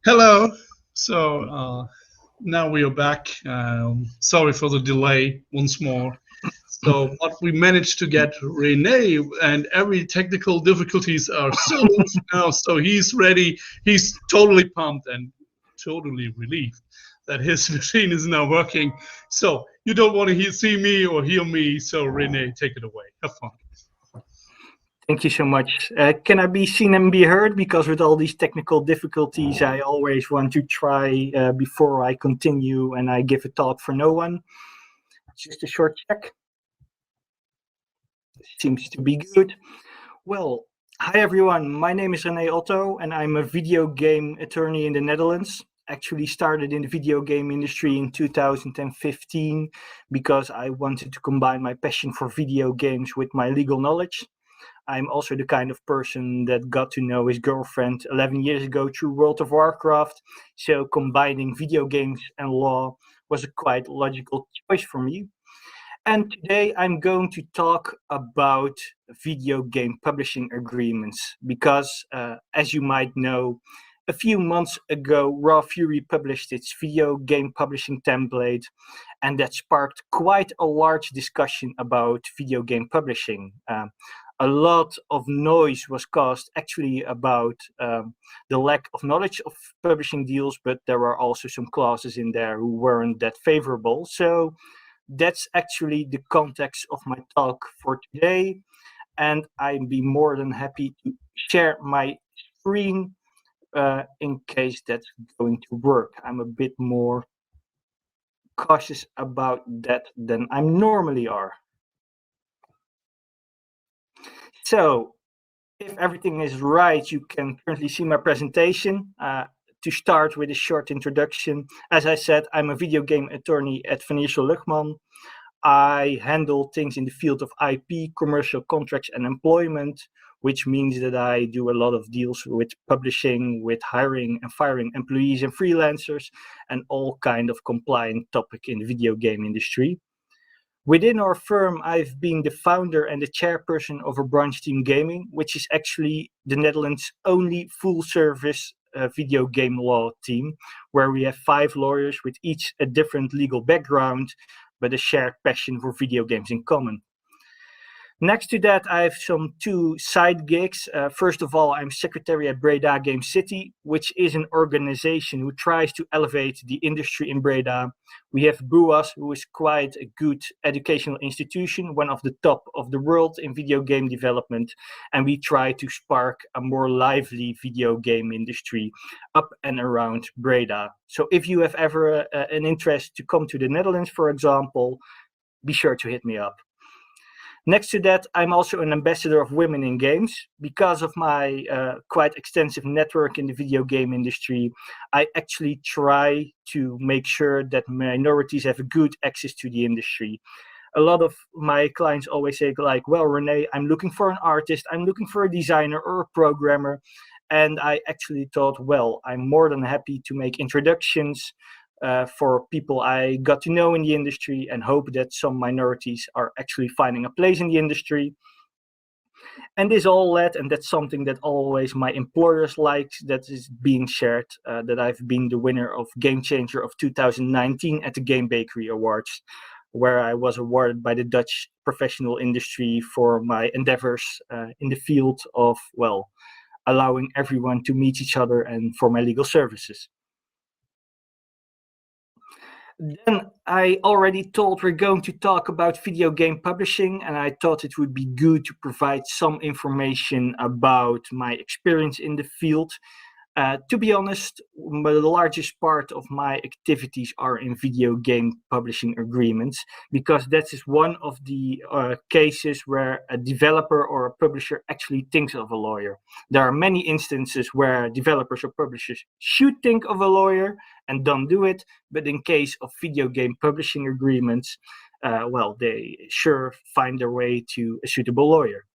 Hello. So now we are back. Sorry for the delay once more. So, but we managed to get Rene, and every technical difficulties are solved now. So he's ready. He's totally pumped and totally relieved that his machine is now working. So you don't want to see me or hear me. So Rene, take it away. Have fun. Thank you so much. Can I be seen and be heard? Because with all these technical difficulties, I always want to try before I continue and I give a talk for no one. Just a short check. Seems to be good. Well, hi everyone. My name is René Otto and I'm a video game attorney in the Netherlands. Actually started in the video game industry in 2015 because I wanted to combine my passion for video games with my legal knowledge. I'm also the kind of person that got to know his girlfriend 11 years ago through World of Warcraft, so combining video games and law was a quite logical choice for me. And today I'm going to talk about video game publishing agreements because, as you might know, a few months ago, Raw Fury published its video game publishing template, and that sparked quite a large discussion about video game publishing. A lot of noise was caused actually about the lack of knowledge of publishing deals, but there are also some clauses in there who weren't that favorable. So that's actually the context of my talk for today. And I'd be more than happy to share my screen in case that's going to work. I'm a bit more cautious about that than I normally are. So, if everything is right, you can currently see my presentation. To start with a short introduction, as I said, I'm a video game attorney at Van Iersel Luchtman. I handle things in the field of IP, commercial contracts, and employment, which means that I do a lot of deals with publishing, with hiring and firing employees and freelancers, and all kind of compliant topic in the video game industry. Within our firm, I've been the founder and the chairperson of a branch team gaming, which is actually the Netherlands' only full-service video game law team, where we have 5 lawyers with each a different legal background, but a shared passion for video games in common. Next to that, I have some 2 side gigs. First of all, I'm secretary at Breda Game City, which is an organization who tries to elevate the industry in Breda. We have BUAS, who is quite a good educational institution, one of the top of the world in video game development. And we try to spark a more lively video game industry up and around Breda. So if you have ever an interest to come to the Netherlands, for example, be sure to hit me up. Next to that, I'm also an ambassador of Women in Games. Because of my quite extensive network in the video game industry, I actually try to make sure that minorities have good access to the industry. A lot of my clients always say like, well, René, I'm looking for an artist, I'm looking for a designer or a programmer. And I actually thought, well, I'm more than happy to make introductions for people I got to know in the industry and hope that some minorities are actually finding a place in the industry. And this all led, and that's something that always my employers like, that is being shared, that I've been the winner of Game Changer of 2019 at the Game Bakery Awards, where I was awarded by the Dutch professional industry for my endeavors in the field of, well, allowing everyone to meet each other and for my legal services. Then I already told we're going to talk about video game publishing, and I thought it would be good to provide some information about my experience in the field. To be honest, the largest part of my activities are in video game publishing agreements, because that is one of the cases where a developer or a publisher actually thinks of a lawyer. There are many instances where developers or publishers should think of a lawyer and don't do it, but in case of video game publishing agreements, well, they sure find their way to a suitable lawyer.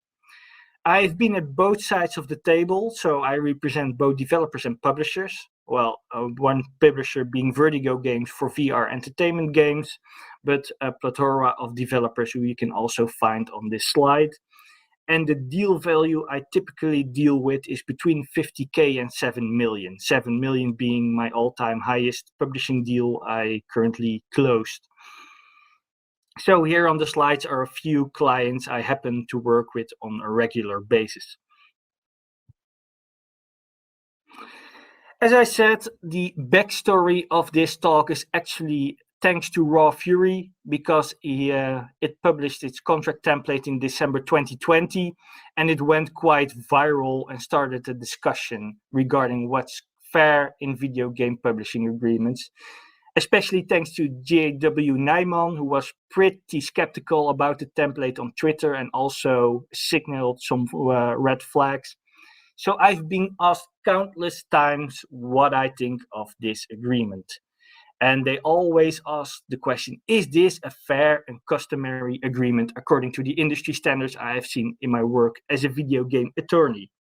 I've been at both sides of the table, so I represent both developers and publishers. Well, one publisher being Vertigo Games for VR entertainment games, but a plethora of developers who you can also find on this slide. and the deal value I typically deal with is between 50K and 7 million. 7 million being my all-time highest publishing deal I currently closed. So here on the slides are a few clients I happen to work with on a regular basis. As I said, the backstory of this talk is actually thanks to Raw Fury, because it published its contract template in December 2020, and it went quite viral and started a discussion regarding what's fair in video game publishing agreements. Especially thanks to J.W. Nijman, who was pretty skeptical about the template on Twitter and also signaled some red flags. So I've been asked countless times what I think of this agreement. And they always ask the question, is this a fair and customary agreement according to the industry standards I have seen in my work as a video game attorney?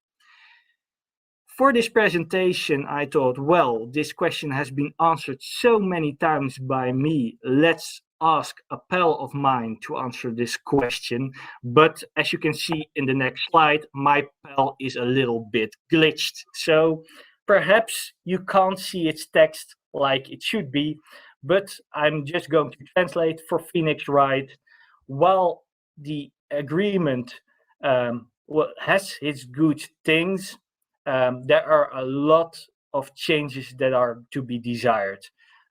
For this presentation, I thought, well, this question has been answered so many times by me. Let's ask a pal of mine to answer this question. But as you can see in the next slide, my pal is a little bit glitched. So perhaps you can't see its text like it should be, but I'm just going to translate for Phoenix Wright. While the agreement has its good things, there are a lot of changes that are to be desired,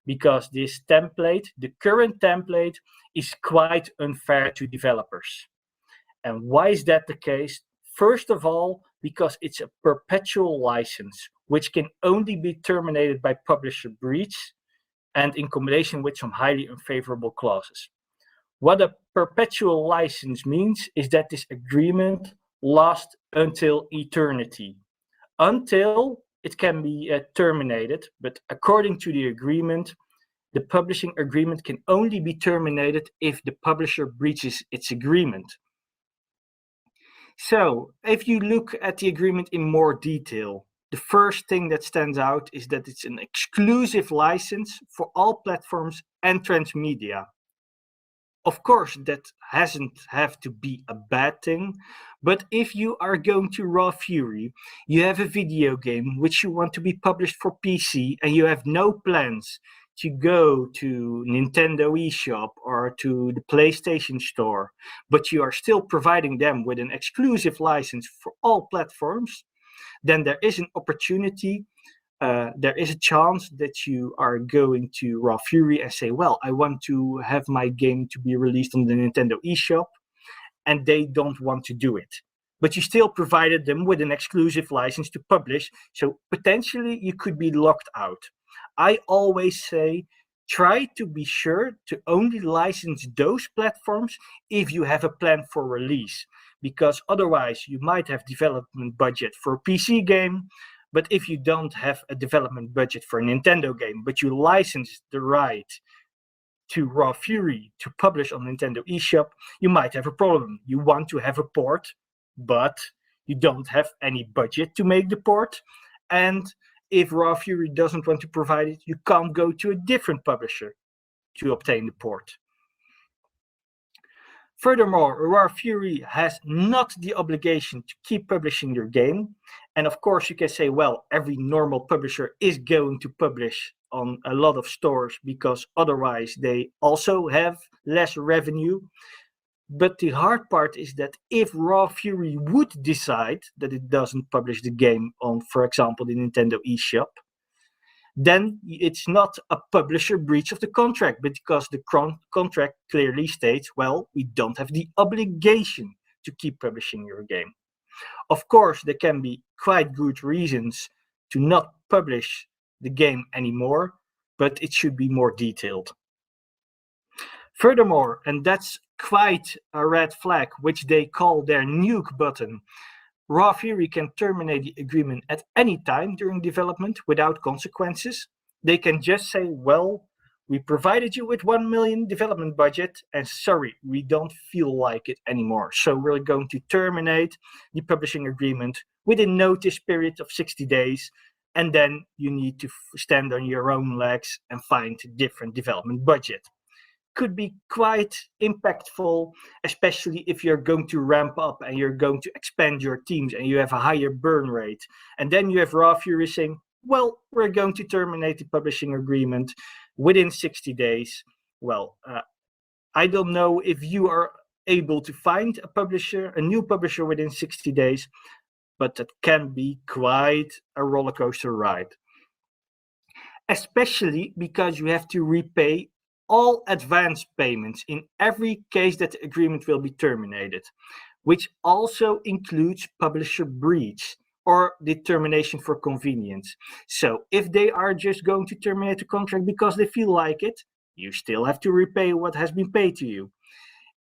because this template, the current template, is quite unfair to developers. And why is that the case? First of all, because it's a perpetual license, which can only be terminated by publisher breach and in combination with some highly unfavorable clauses. What a perpetual license means is that this agreement lasts until eternity, until it can be terminated. But according to the agreement, the publishing agreement can only be terminated if the publisher breaches its agreement. So if you look at the agreement in more detail, the first thing that stands out is that it's an exclusive license for all platforms and transmedia. Of course, that hasn't have to be a bad thing, but if you are going to Raw Fury, you have a video game which you want to be published for PC, and you have no plans to go to Nintendo eShop or to the PlayStation Store, but you are still providing them with an exclusive license for all platforms, then there is an opportunity. There is a chance that you are going to Raw Fury and say, well, I want to have my game to be released on the Nintendo eShop, and they don't want to do it. But you still provided them with an exclusive license to publish, so potentially you could be locked out. I always say, try to be sure to only license those platforms if you have a plan for release, because otherwise you might have development budget for a PC game. But if you don't have a development budget for a Nintendo game, but you license the right to Raw Fury to publish on Nintendo eShop, you might have a problem. You want to have a port, but you don't have any budget to make the port. And if Raw Fury doesn't want to provide it, you can't go to a different publisher to obtain the port. Furthermore, Raw Fury has not the obligation to keep publishing your game. And of course, you can say, well, every normal publisher is going to publish on a lot of stores because otherwise they also have less revenue. But the hard part is that if Raw Fury would decide that it doesn't publish the game on, for example, the Nintendo eShop, then it's not a publisher breach of the contract, because the contract clearly states, well, we don't have the obligation to keep publishing your game. Of course, there can be quite good reasons to not publish the game anymore, but it should be more detailed. Furthermore, and that's quite a red flag, which they call their nuke button, Raw Fury can terminate the agreement at any time during development without consequences. They can just say, well, we provided you with 1 million development budget, and sorry, we don't feel like it anymore. So we're going to terminate the publishing agreement with a notice period of 60 days, and then you need to stand on your own legs and find a different development budget. could be quite impactful, especially if you're going to ramp up and you're going to expand your teams and you have a higher burn rate. And then you have Raw Fury saying, well, we're going to terminate the publishing agreement within 60 days. Well, I don't know if you are able to find a new publisher within 60 days, but that can be quite a roller coaster ride. Especially because you have to repay all advance payments in every case that the agreement will be terminated, which also includes publisher breach or the termination for convenience. So if they are just going to terminate the contract because they feel like it, you still have to repay what has been paid to you.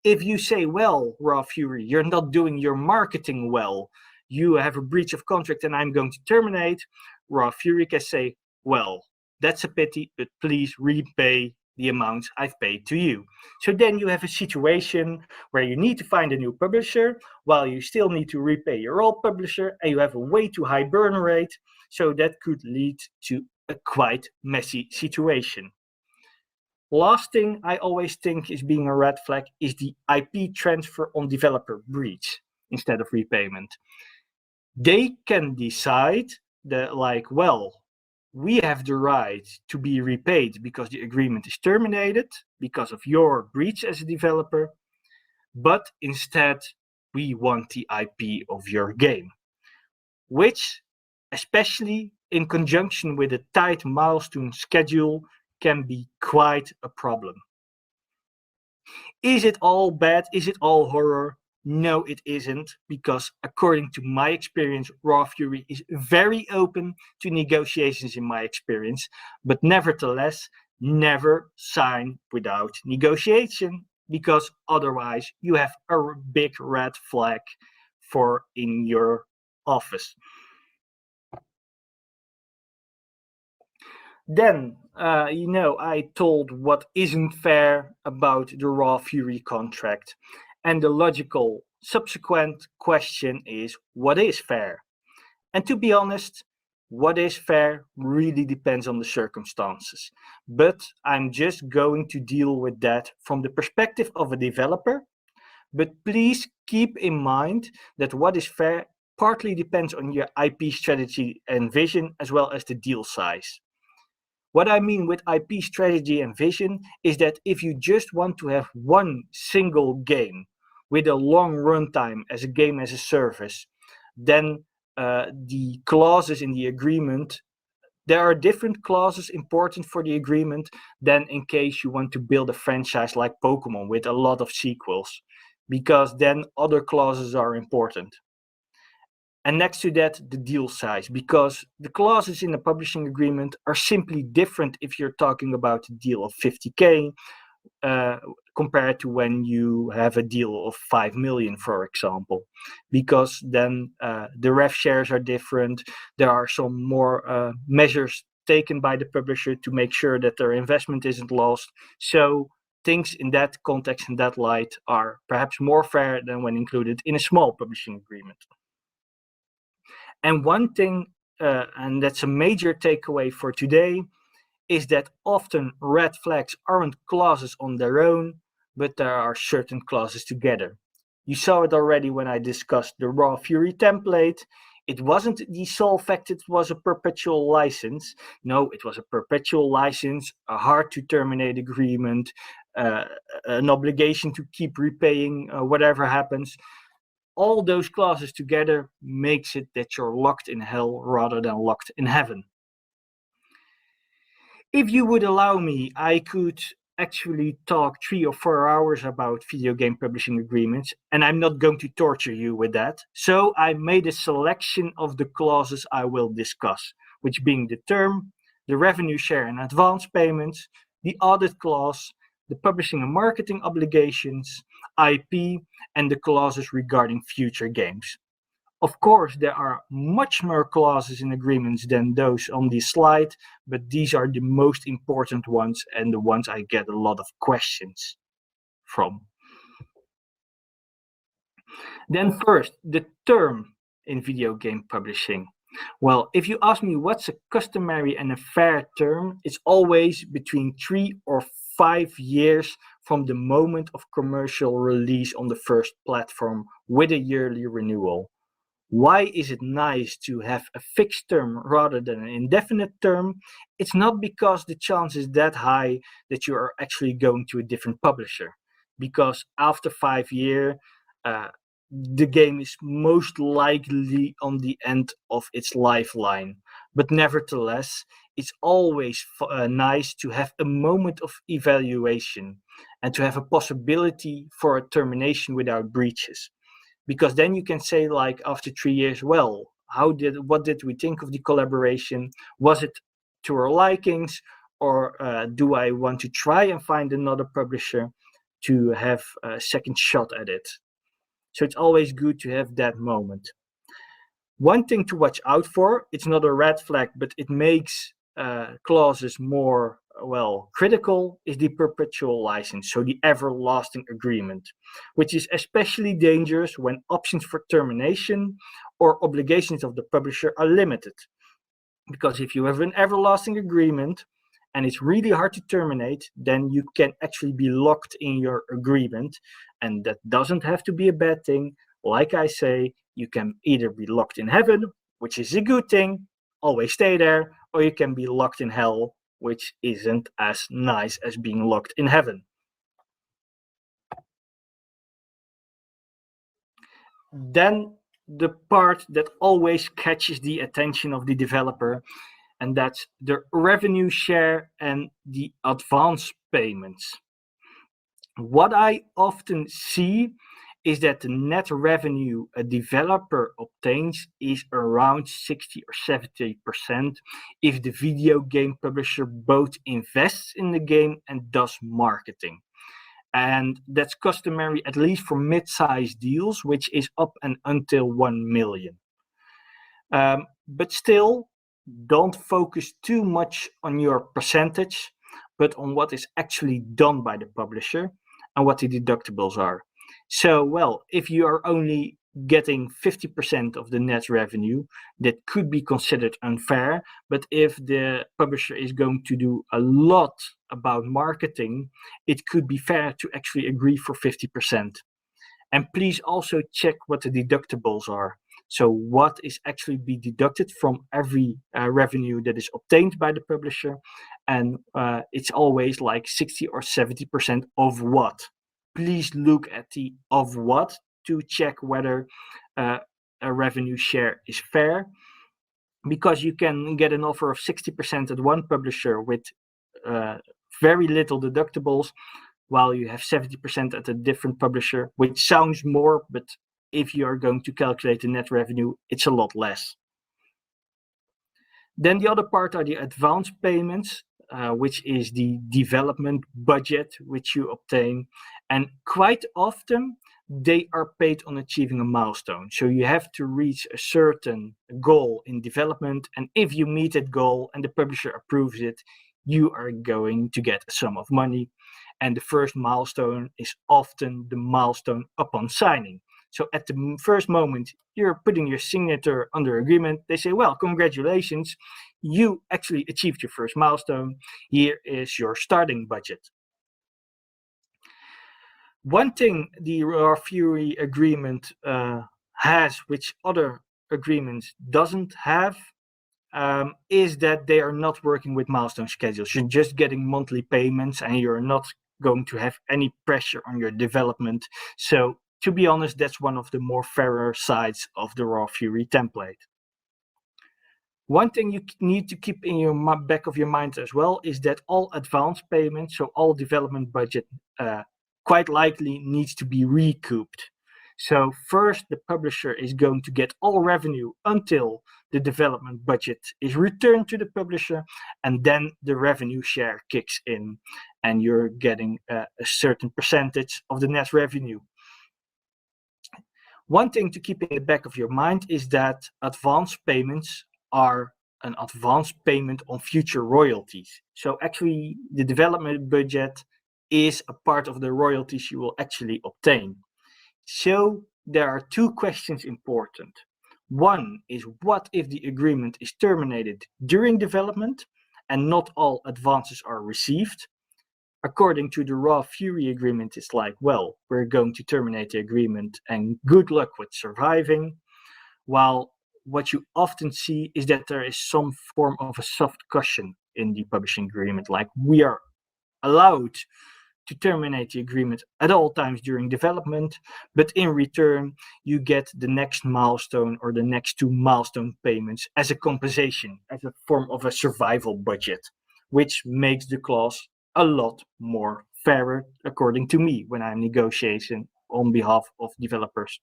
If you say, well, Raw Fury, you're not doing your marketing well, you have a breach of contract and I'm going to terminate, Raw Fury can say, well, that's a pity, but please repay the amount I've paid to you. So then you have a situation where you need to find a new publisher while you still need to repay your old publisher and you have a way too high burn rate. So that could lead to a quite messy situation. Last thing I always think is being a red flag is the IP transfer on developer breach instead of repayment. They can decide that, like, well, we have the right to be repaid because the agreement is terminated because of your breach as a developer, but instead we want the IP of your game, which, especially in conjunction with a tight milestone schedule, can be quite a problem. Is it all bad? Is it all horror? No, it isn't, because according to my experience, Raw Fury is very open to negotiations in my experience, but nevertheless, never sign without negotiation, because otherwise you have a big red flag for in your office. Then, I told what isn't fair about the Raw Fury contract. And the logical subsequent question is, what is fair? And to be honest, what is fair really depends on the circumstances. But I'm just going to deal with that from the perspective of a developer. But please keep in mind that what is fair partly depends on your IP strategy and vision, as well as the deal size. What I mean with IP strategy and vision is that if you just want to have one single game with a long runtime as a game as a service, then the clauses in the agreement, there are different clauses important for the agreement than in case you want to build a franchise like Pokemon with a lot of sequels, because then other clauses are important. And next to that, the deal size, because the clauses in a publishing agreement are simply different if you're talking about a deal of 50K compared to when you have a deal of 5 million, for example, because then the rev shares are different. There are some more measures taken by the publisher to make sure that their investment isn't lost. So things in that context and that light are perhaps more fair than when included in a small publishing agreement. And one thing, and that's a major takeaway for today, is that often red flags aren't clauses on their own, but there are certain clauses together. You saw it already when I discussed the Raw Fury template. It wasn't the sole fact it was a perpetual license. No, it was a perpetual license, a hard to terminate agreement, an obligation to keep repaying whatever happens. All those clauses together makes it that you're locked in hell rather than locked in heaven. If you would allow me, I could actually talk 3 or 4 hours about video game publishing agreements, and I'm not going to torture you with that. So I made a selection of the clauses I will discuss, which being the term, the revenue share and advance payments, the audit clause, the publishing and marketing obligations, IP, and the clauses regarding future games. Of course, there are much more clauses in agreements than those on this slide, but these are the most important ones and the ones I get a lot of questions from. Then first, the term in video game publishing. Well, if you ask me what's a customary and a fair term, it's always between 3 or 5 years from the moment of commercial release on the first platform with a yearly renewal. Why is it nice to have a fixed term rather than an indefinite term? It's not because the chance is that high that you are actually going to a different publisher. Because after 5 years, the game is most likely on the end of its lifeline. But nevertheless, it's always nice to have a moment of evaluation and to have a possibility for a termination without breaches, because then you can say, like, after 3 years, well, what did we think of the collaboration? Was it to our likings, or do I want to try and find another publisher to have a second shot at it? So it's always good to have that moment. One thing to watch out for, it's not a red flag, but it makes clauses more, well, critical, is the perpetual license, so the everlasting agreement, which is especially dangerous when options for termination or obligations of the publisher are limited. Because if you have an everlasting agreement and it's really hard to terminate, then you can actually be locked in your agreement, and that doesn't have to be a bad thing. Like I say, you can either be locked in heaven, which is a good thing, always stay there, or you can be locked in hell, which isn't as nice as being locked in heaven. Then the part that always catches the attention of the developer, and that's the revenue share and the advance payments. What I often see is that the net revenue a developer obtains is around 60 or 70% if the video game publisher both invests in the game and does marketing. And that's customary at least for mid-sized deals, which is up and until 1 million. But still, don't focus too much on your percentage, but on what is actually done by the publisher and what the deductibles are. So, well, if you are only getting 50% of the net revenue, that could be considered unfair. But if the publisher is going to do a lot about marketing, it could be fair to actually agree for 50%. And please also check what the deductibles are. So what is actually be deducted from every revenue that is obtained by the publisher, and it's always like 60 or 70% of what. Please look at the of what to check whether a revenue share is fair, because you can get an offer of 60% at one publisher with very little deductibles, while you have 70% at a different publisher, which sounds more, but if you are going to calculate the net revenue, it's a lot less. Then the other part are the advance payments, which is the development budget which you obtain. And quite often, they are paid on achieving a milestone. So you have to reach a certain goal in development, and if you meet that goal and the publisher approves it, you are going to get a sum of money. And the first milestone is often the milestone upon signing. So at the first moment you're putting your signature under agreement, they say, well, congratulations, you actually achieved your first milestone. Here is your starting budget. One thing the Raw Fury agreement has, which other agreements doesn't have, is that they are not working with milestone schedules. You're just getting monthly payments and you're not going to have any pressure on your development. So to be honest, that's one of the more fairer sides of the Raw Fury template. One thing you need to keep in your back of your mind as well is that all advance payments, so all development budget, quite likely needs to be recouped. So first, the publisher is going to get all revenue until the development budget is returned to the publisher, and then the revenue share kicks in, and you're getting a certain percentage of the net revenue. One thing to keep in the back of your mind is that advance payments are an advance payment on future royalties. So actually, the development budget is a part of the royalties you will actually obtain. So there are two questions important. One is, what if the agreement is terminated during development and not all advances are received? According to the Raw Fury agreement, it's like, well, we're going to terminate the agreement and good luck with surviving. While what you often see is that there is some form of a soft cushion in the publishing agreement, like we are allowed to terminate the agreement at all times during development, but in return, you get the next milestone or the next two milestone payments as a compensation, as a form of a survival budget, which makes the clause a lot more fairer, according to me, when I'm negotiating on behalf of developers.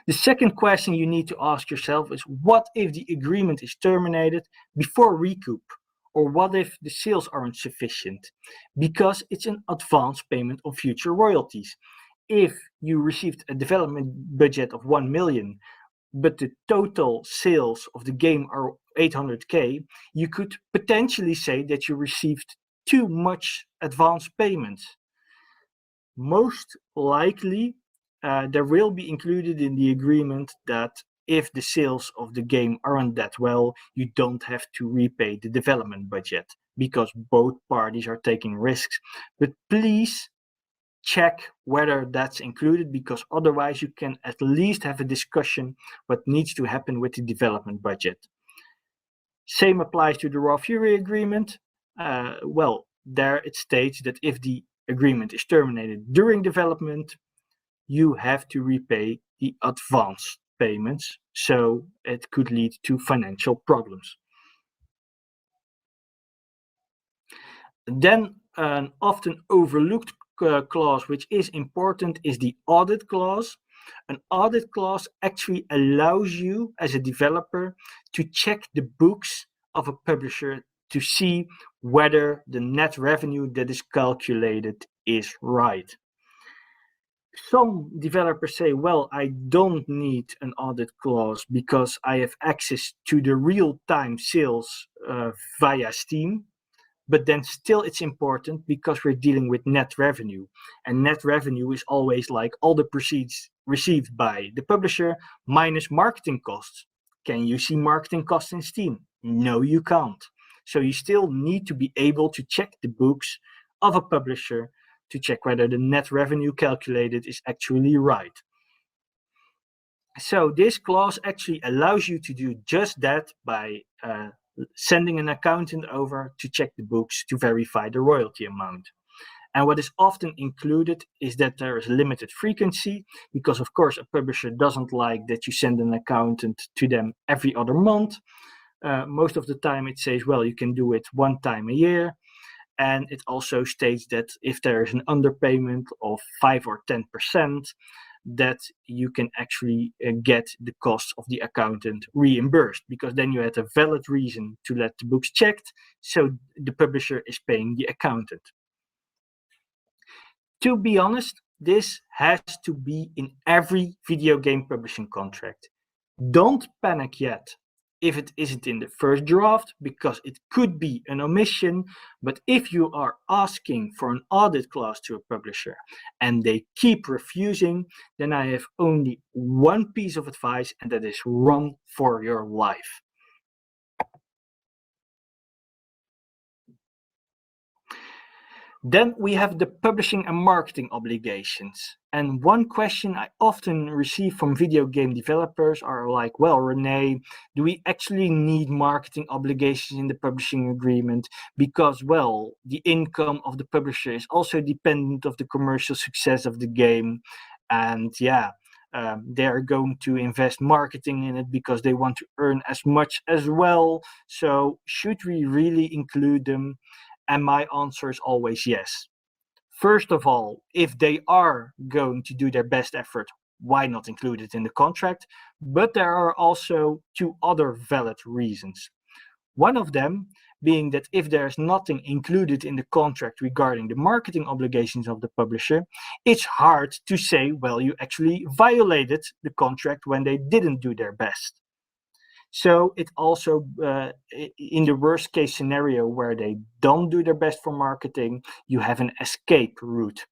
The second question you need to ask yourself is, what if the agreement is terminated before recoup? Or what if the sales aren't sufficient? Because it's an advance payment of future royalties. If you received a development budget of 1 million, but the total sales of the game are 800k, you could potentially say that you received too much advance payments. Most likely, there will be included in the agreement that if the sales of the game aren't that well, you don't have to repay the development budget because both parties are taking risks. But please check whether that's included, because otherwise you can at least have a discussion what needs to happen with the development budget. Same applies to the Raw Fury agreement. Well, there it states that if the agreement is terminated during development, you have to repay the advance payments, so it could lead to financial problems. Then an often overlooked clause, which is important, is the audit clause. An audit clause actually allows you as a developer to check the books of a publisher to see whether the net revenue that is calculated is right. Some developers say, well, I don't need an audit clause because I have access to the real-time sales via Steam. But then still it's important because we're dealing with net revenue. And net revenue is always like all the proceeds received by the publisher minus marketing costs. Can you see marketing costs in Steam? No, you can't. So you still need to be able to check the books of a publisher to check whether the net revenue calculated is actually right. So this clause actually allows you to do just that by sending an accountant over to check the books to verify the royalty amount. And what is often included is that there is limited frequency, because of course a publisher doesn't like that you send an accountant to them every other month. Most of the time it says, well, you can do it one time a year. And it also states that if there is an underpayment of 5 or 10%, that you can actually get the cost of the accountant reimbursed, because then you had a valid reason to let the books checked, so the publisher is paying the accountant. To be honest, this has to be in every video game publishing contract. Don't panic yet if it isn't in the first draft, because it could be an omission. But if you are asking for an audit clause to a publisher and they keep refusing, then I have only one piece of advice, and that is run for your life. Then we have the publishing and marketing obligations. And one question I often receive from video game developers are like, well, René, do we actually need marketing obligations in the publishing agreement? Because, well, the income of the publisher is also dependent of the commercial success of the game. And yeah, they're going to invest marketing in it because they want to earn as much as well. So should we really include them? And my answer is always yes. First of all, if they are going to do their best effort, why not include it in the contract? But there are also two other valid reasons. One of them being that if there's nothing included in the contract regarding the marketing obligations of the publisher, it's hard to say, well, you actually violated the contract when they didn't do their best. So it also, in the worst case scenario where they don't do their best for marketing, you have an escape route.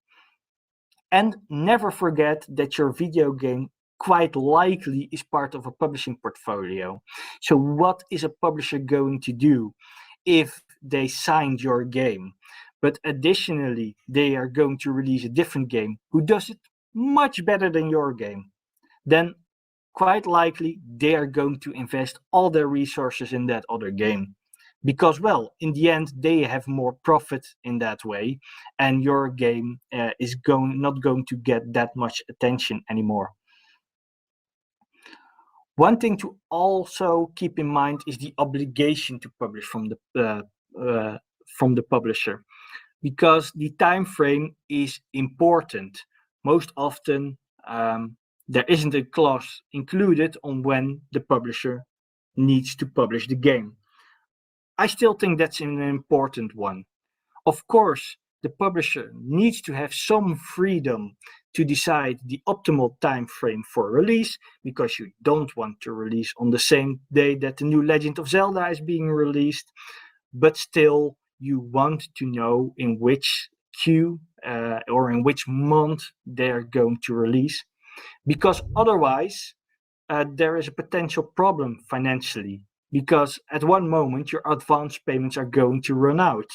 And never forget that your video game quite likely is part of a publishing portfolio. So what is a publisher going to do if they signed your game, but additionally they are going to release a different game who does it much better than your game? Then quite likely they are going to invest all their resources in that other game, because, well, in the end they have more profit in that way, and your game is not going to get that much attention anymore. One thing to also keep in mind is the obligation to publish from the publisher, because the time frame is important. Most often there isn't a clause included on when the publisher needs to publish the game. I still think that's an important one. Of course, the publisher needs to have some freedom to decide the optimal time frame for release, because you don't want to release on the same day that the new Legend of Zelda is being released, but still you want to know in which queue or in which month they are going to release, because otherwise there is a potential problem financially, because at one moment your advance payments are going to run out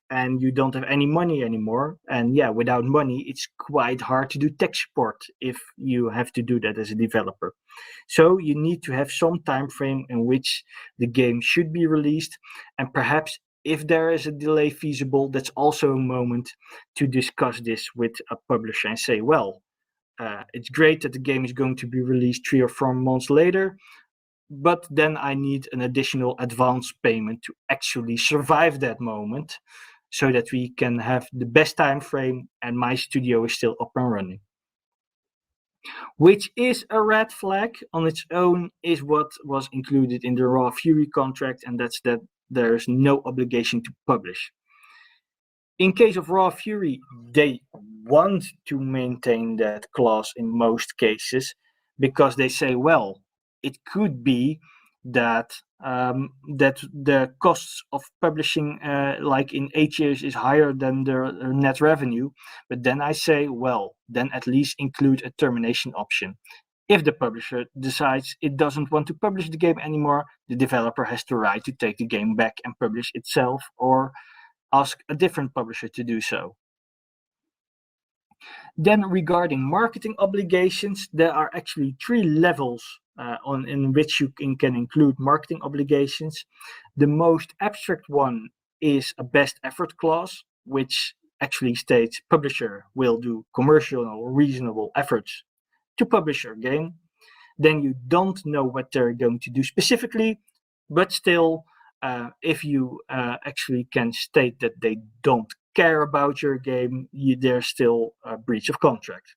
and you don't have any money anymore. And yeah, without money, it's quite hard to do tech support if you have to do that as a developer. So you need to have some time frame in which the game should be released. And perhaps if there is a delay feasible, that's also a moment to discuss this with a publisher and say, well, it's great that the game is going to be released 3 or 4 months later, but then I need an additional advance payment to actually survive that moment, so that we can have the best time frame and my studio is still up and running. Which is a red flag on its own is what was included in the Raw Fury contract, and that's that there's no obligation to publish. In case of Raw Fury, they want to maintain that clause in most cases, because they say, well, it could be that that the costs of publishing like in 8 years is higher than their net revenue. But then I say, well, then at least include a termination option. If the publisher decides it doesn't want to publish the game anymore, the developer has the right to take the game back and publish itself, or ask a different publisher to do so. Then regarding marketing obligations, there are actually 3 levels in which you can include marketing obligations. The most abstract one is a best effort clause, which actually states publisher will do commercial or reasonable efforts to publish your game. Then you don't know what they're going to do specifically, but still, if you actually can state that they don't care about your game, there's still a breach of contract.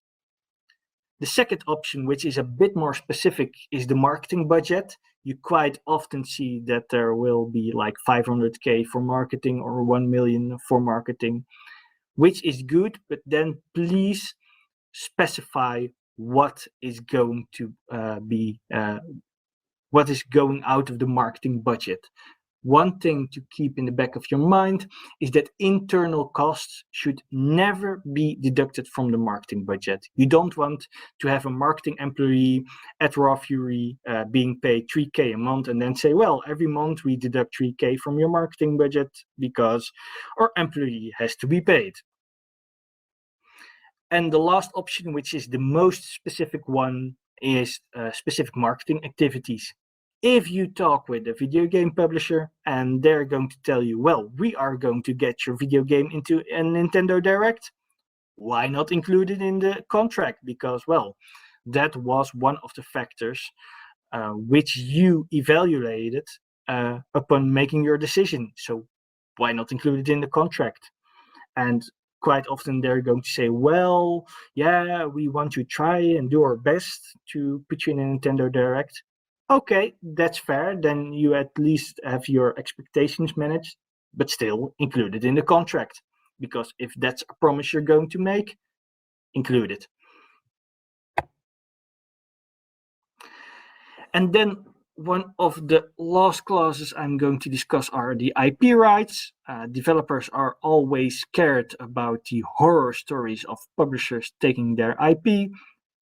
The second option, which is a bit more specific, is the marketing budget. You quite often see that there will be like 500K for marketing or 1 million for marketing, which is good, but then please specify what is going to what is going out of the marketing budget. One thing to keep in the back of your mind is that internal costs should never be deducted from the marketing budget. You don't want to have a marketing employee at Raw Fury being paid 3K a month and then say, well, every month we deduct 3K from your marketing budget because our employee has to be paid. And the last option, which is the most specific one, is specific marketing activities. If you talk with a video game publisher and they're going to tell you, well, we are going to get your video game into a Nintendo Direct, why not include it in the contract? Because, well, that was one of the factors which you evaluated upon making your decision. So why not include it in the contract? And quite often they're going to say, well, yeah, we want to try and do our best to put you in a Nintendo Direct. Okay, that's fair. Then you at least have your expectations managed, but still include it in the contract. Because if that's a promise you're going to make, include it. And then one of the last clauses I'm going to discuss are the IP rights. Developers are always scared about the horror stories of publishers taking their IP.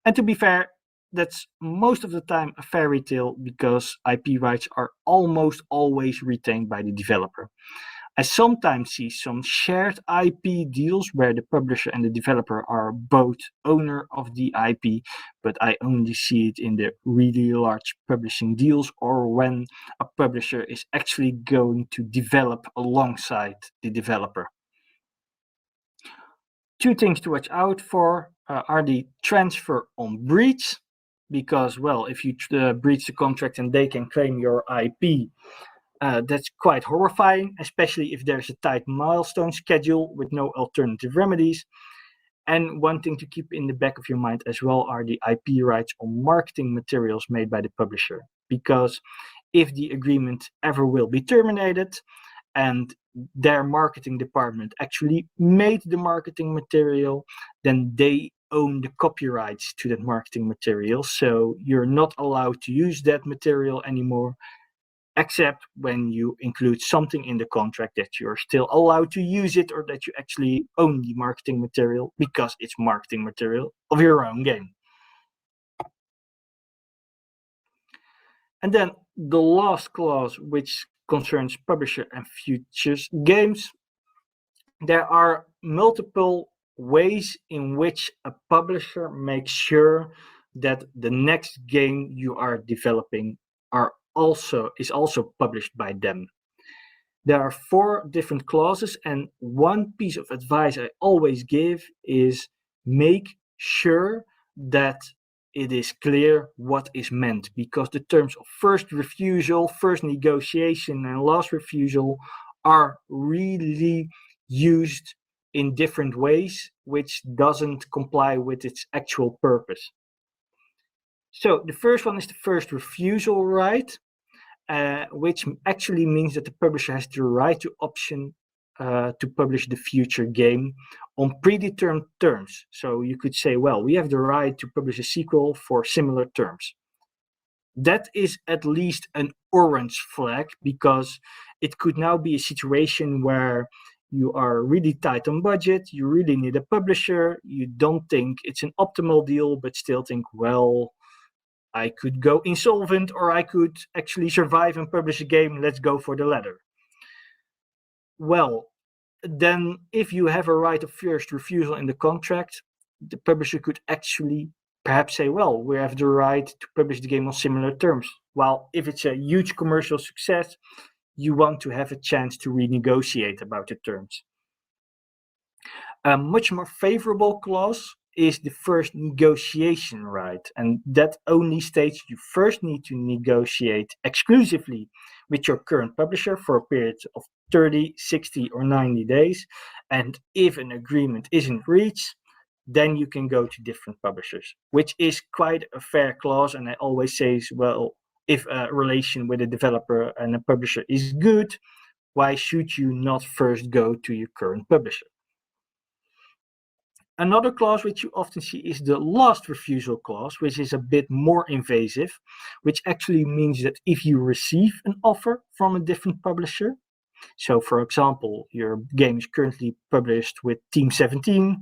And to be fair, that's most of the time a fairy tale because IP rights are almost always retained by the developer. I sometimes see some shared IP deals where the publisher and the developer are both owner of the IP, but I only see it in the really large publishing deals or when a publisher is actually going to develop alongside the developer. Two things to watch out for are the transfer on breach, because, well, if you breach the contract and they can claim your IP, that's quite horrifying, especially if there's a tight milestone schedule with no alternative remedies. And one thing to keep in the back of your mind as well are the IP rights on marketing materials made by the publisher. Because if the agreement ever will be terminated and their marketing department actually made the marketing material, then they own the copyrights to that marketing material. So you're not allowed to use that material anymore, except when you include something in the contract that you're still allowed to use it or that you actually own the marketing material because it's marketing material of your own game. And then the last clause, which concerns publisher and futures games. There are multiple ways in which a publisher makes sure that the next game you are developing is also published by them. There are 4 different clauses, and one piece of advice I always give is make sure that it is clear what is meant, because the terms of first refusal, first negotiation, and last refusal are really used in different ways, which doesn't comply with its actual purpose. So the first one is the first refusal right, which actually means that the publisher has the right to option to publish the future game on predetermined terms. So you could say, well, we have the right to publish a sequel for similar terms. That is at least an orange flag, because it could now be a situation where you are really tight on budget, you really need a publisher, you don't think it's an optimal deal, but still think, well, I could go insolvent or I could actually survive and publish a game, let's go for the latter. Well, then if you have a right of first refusal in the contract, the publisher could actually perhaps say, well, we have the right to publish the game on similar terms. While if it's a huge commercial success, you want to have a chance to renegotiate about the terms. A much more favorable clause is the first negotiation right, and that only states you first need to negotiate exclusively with your current publisher for a period of 30, 60, or 90 days, and if an agreement isn't reached, then you can go to different publishers, which is quite a fair clause. And I always say, well, if a relation with a developer and a publisher is good, why should you not first go to your current publisher? Another clause which you often see is the last refusal clause, which is a bit more invasive, which actually means that if you receive an offer from a different publisher, so for example, your game is currently published with Team 17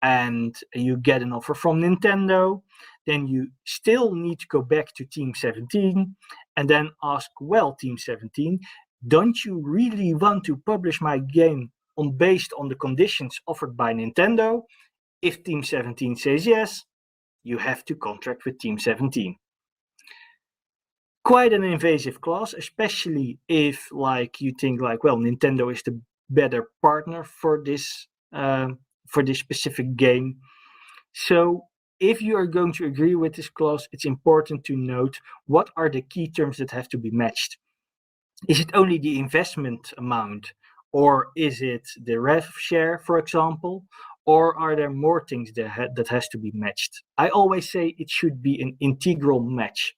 and you get an offer from Nintendo, then you still need to go back to Team 17 and then ask, well, Team 17, don't you really want to publish my game based on the conditions offered by Nintendo? If Team 17 says yes, you have to contract with Team 17. Quite an invasive clause, especially if you think well, Nintendo is the better partner for this specific game. So if you are going to agree with this clause, it's important to note what are the key terms that have to be matched. Is it only the investment amount, or is it the rev share, for example? Or are there more things that has to be matched? I always say it should be an integral match.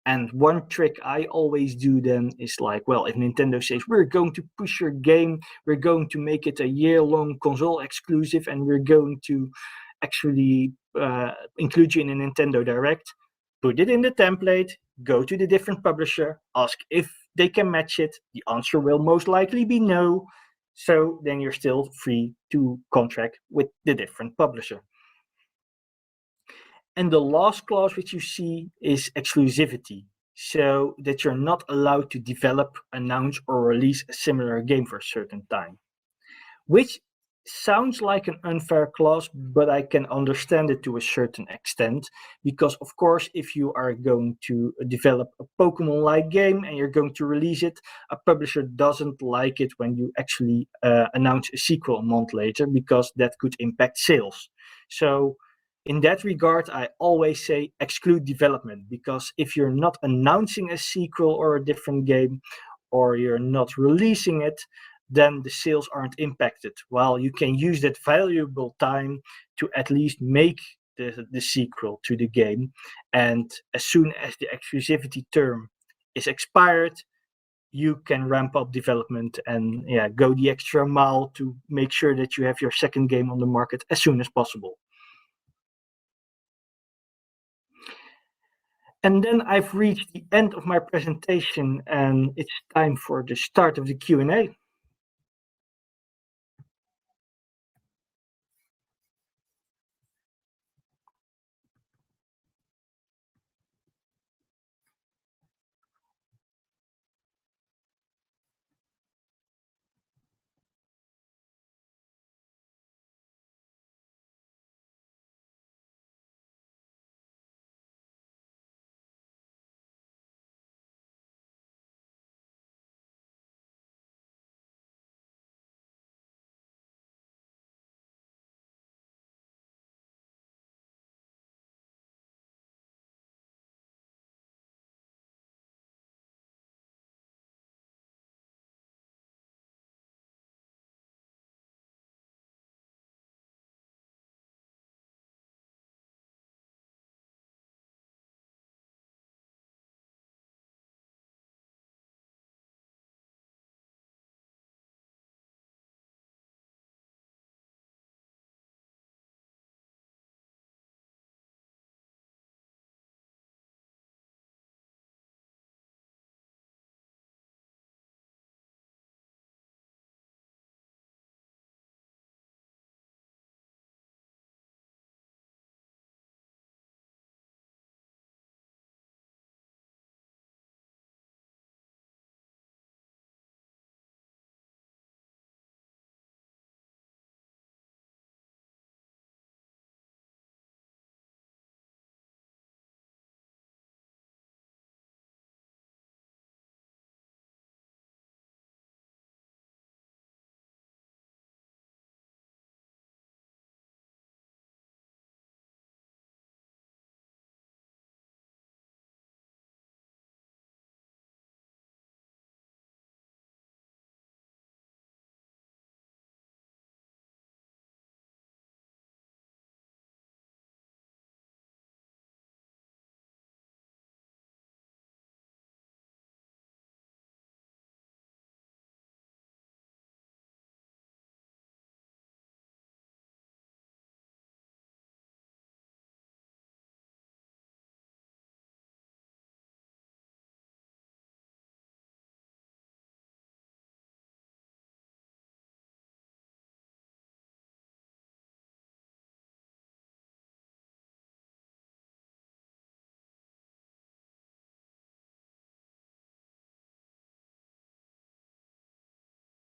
And one trick I always do then is well, if Nintendo says, we're going to push your game, we're going to make it a year-long console exclusive, and we're going to actually include you in a Nintendo Direct, put it in the template, go to the different publisher, ask if they can match it. The answer will most likely be no. So then you're still free to contract with the different publisher. And the last clause which you see is exclusivity, so that you're not allowed to develop, announce, or release a similar game for a certain time, which sounds like an unfair clause, but I can understand it to a certain extent, because of course, if you are going to develop a Pokemon-like game and you're going to release it, a publisher doesn't like it when you actually announce a sequel a month later, because that could impact sales. So in that regard, I always say exclude development, because if you're not announcing a sequel or a different game, or you're not releasing it, then the sales aren't impacted. While you can use that valuable time to at least make the sequel to the game. And as soon as the exclusivity term is expired, you can ramp up development and go the extra mile to make sure that you have your second game on the market as soon as possible. And then I've reached the end of my presentation, and it's time for the start of the Q&A.